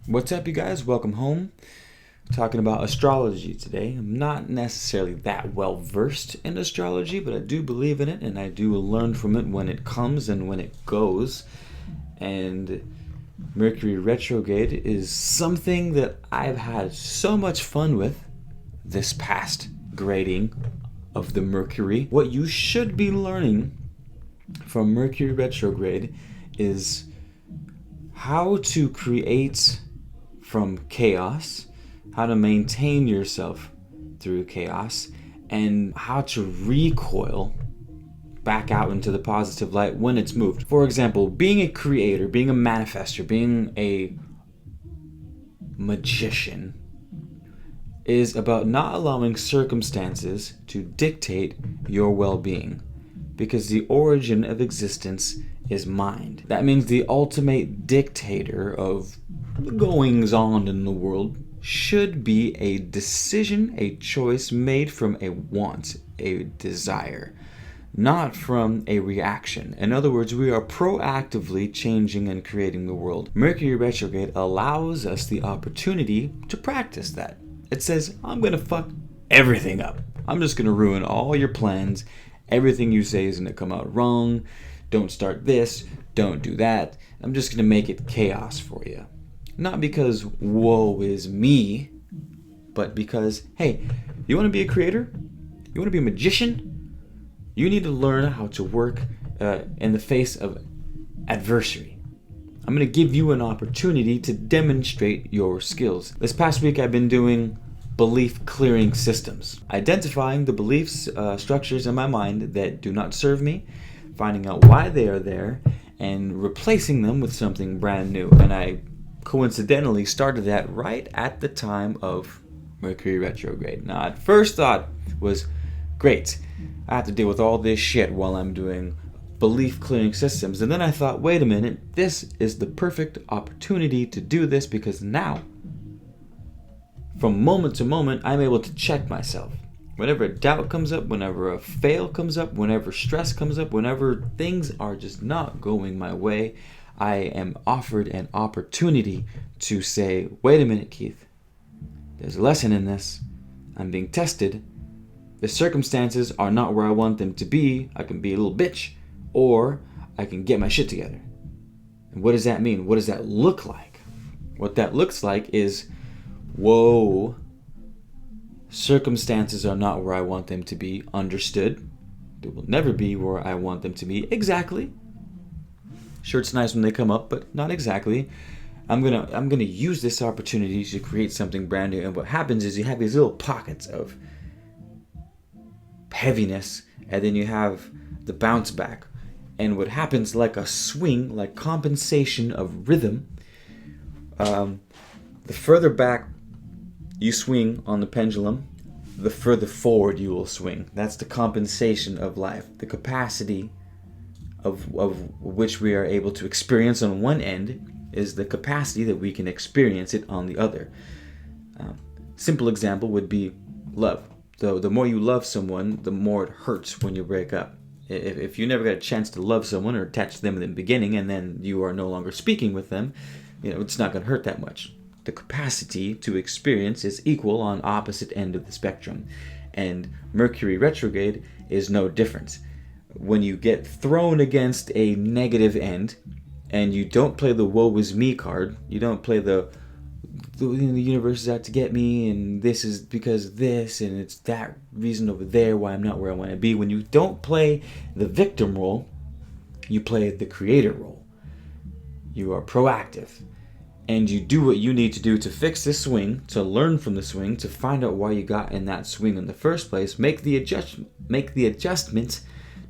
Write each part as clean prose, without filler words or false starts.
What's up, you guys? Welcome home. Talking about astrology today. I'm not necessarily that well versed in astrology, but I do believe in it and I do learn from it when it comes and when it goes. And Mercury Retrograde is something that I've had so much fun with this past grading of the Mercury. What you should be learning from Mercury Retrograde is how to create from chaos, how to maintain yourself through chaos, and how to recoil back out into the positive light when it's moved. For example, being a creator, being a manifester, being a magician is about not allowing circumstances to dictate your well-being, because the origin of existence is mind. That means the ultimate dictator of the goings on in the world should be a decision, a choice made from a want, a desire, not from a reaction. In other words, we are proactively changing and creating the world. Mercury retrograde allows us the opportunity to practice that. It says, I'm gonna fuck everything up. I'm just gonna ruin all your plans. Everything you say is gonna come out wrong. Don't start this, don't do that. I'm just gonna make it chaos for you. Not because woe is me, but because, hey, you wanna be a creator? You wanna be a magician? You need to learn how to work in the face of adversity. I'm going to give you an opportunity to demonstrate your skills. This past week I've been doing belief clearing systems, identifying the beliefs, structures in my mind that do not serve me, finding out why they are there, and replacing them with something brand new. And I coincidentally started that right at the time of Mercury retrograde. Now, at first thought was, great, I have to deal with all this shit while I'm doing belief clearing systems. And then I thought, wait a minute, this is the perfect opportunity to do this, because now, from moment to moment, I'm able to check myself. Whenever a doubt comes up, whenever a fail comes up, whenever stress comes up, whenever things are just not going my way, I am offered an opportunity to say, wait a minute, Keith, there's a lesson in this. I'm being tested. The circumstances are not where I want them to be. I can be a little bitch, or I can get my shit together. And what does that mean? What does that look like? What that looks like is, whoa, circumstances are not where I want them to be. Understood. They will never be where I want them to be. Exactly. Sure, it's nice when they come up, but not exactly. I'm gonna use this opportunity to create something brand new. And what happens is you have these little pockets of heaviness, and then you have the bounce back. And what happens, like a swing, like compensation of rhythm, the further back you swing on the pendulum, the further forward you will swing. That's the compensation of life. The capacity of which we are able to experience on one end is the capacity that we can experience it on the other. Simple example would be love. The more you love someone, the more it hurts when you break up. If you never got a chance to love someone or attach to them in the beginning, and then you are no longer speaking with them, it's not going to hurt that much. The capacity to experience is equal on opposite end of the spectrum. And Mercury retrograde is no different. When you get thrown against a negative end, and you don't play the woe is me card, you don't play the universe is out to get me, and this is because of this, and it's that reason over there why I'm not where I want to be. When you don't play the victim role, you play the creator role. You are proactive, and you do what you need to do to fix this swing, to learn from the swing, to find out why you got in that swing in the first place. Make the adjustment.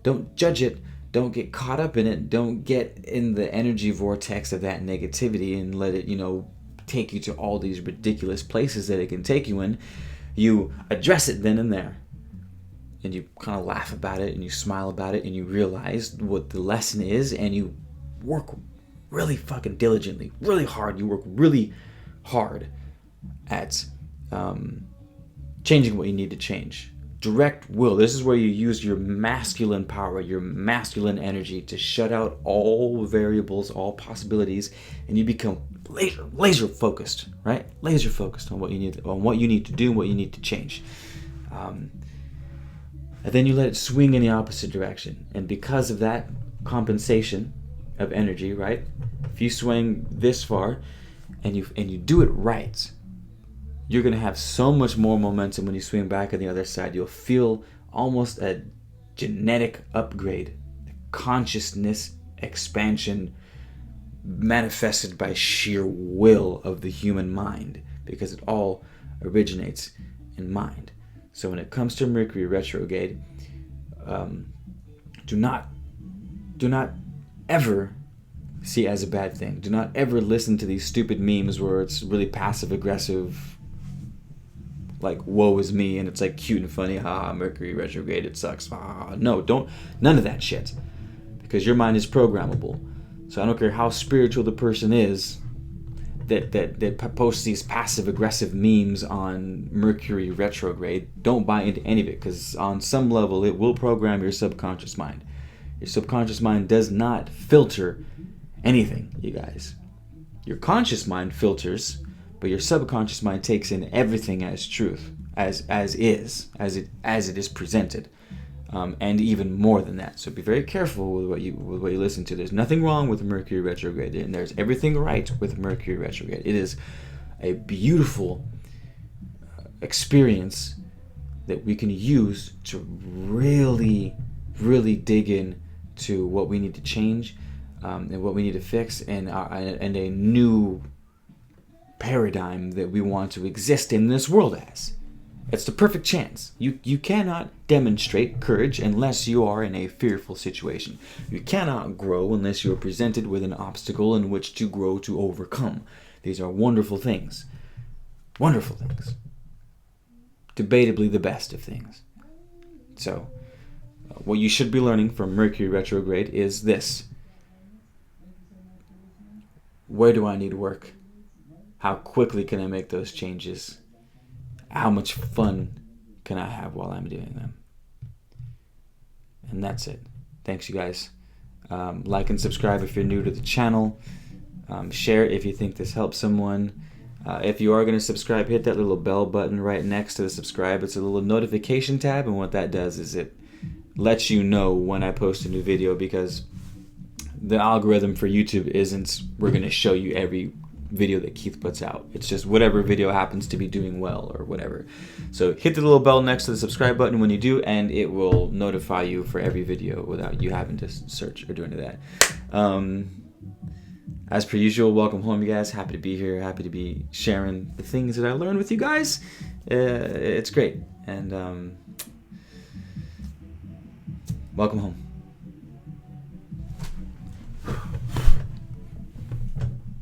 Don't judge it. Don't get caught up in it. Don't get in the energy vortex of that negativity and let it, take you to all these ridiculous places that it can take you in. You address it then and there. And you kind of laugh about it, and you smile about it, and you realize what the lesson is, and you work really fucking diligently, really hard. You work really hard at changing what you need to change. direct will. This is where you use your masculine power, your masculine energy to shut out all variables, all possibilities, and you become laser focused, right? Laser focused on what you need to do, what you need to change. And then you let it swing in the opposite direction. And because of that compensation of energy, right? If you swing this far and you do it right, you're going to have so much more momentum when you swing back on the other side. You'll feel almost a genetic upgrade, consciousness expansion manifested by sheer will of the human mind, because it all originates in mind. So when it comes to Mercury retrograde, do not ever see it as a bad thing. Do not ever listen to these stupid memes where it's really passive aggressive, like woe is me, and it's like cute and funny. Mercury retrograde, it sucks. No, don't. None of that shit, because your mind is programmable. So I don't care how spiritual the person is that posts these passive aggressive memes on Mercury retrograde. Don't buy into any of it, because on some level it will program your subconscious mind. Your subconscious mind does not filter anything, you guys. Your conscious mind filters, but your subconscious mind takes in everything as truth, as it is presented, and even more than that. So be very careful with what you listen to. There's nothing wrong with Mercury retrograde, and there's everything right with Mercury retrograde. It is a beautiful experience that we can use to really dig in to what we need to change, and what we need to fix, and a new paradigm that we want to exist in this world as. It's the perfect chance. You cannot demonstrate courage unless you are in a fearful situation. You cannot grow unless you are presented with an obstacle in which to grow, to overcome. These are wonderful things. Wonderful things. Debatably the best of things. So, what you should be learning from Mercury retrograde is this. Where do I need work? How quickly can I make those changes? How much fun can I have while I'm doing them? And that's it. Thanks, you guys. Like and subscribe if you're new to the channel. Share if you think this helps someone. If you are going to subscribe, hit that little bell button right next to the subscribe. It's a little notification tab, and what that does is it lets you know when I post a new video, because the algorithm for YouTube isn't, we're going to show you every video that Keith puts out. It's just whatever video happens to be doing well or whatever. So hit the little bell next to the subscribe button when you do, and it will notify you for every video without you having to search or do any of that. As per usual, welcome home, you guys. Happy to be here. Happy to be sharing the things that I learned with you guys. It's great. And welcome home.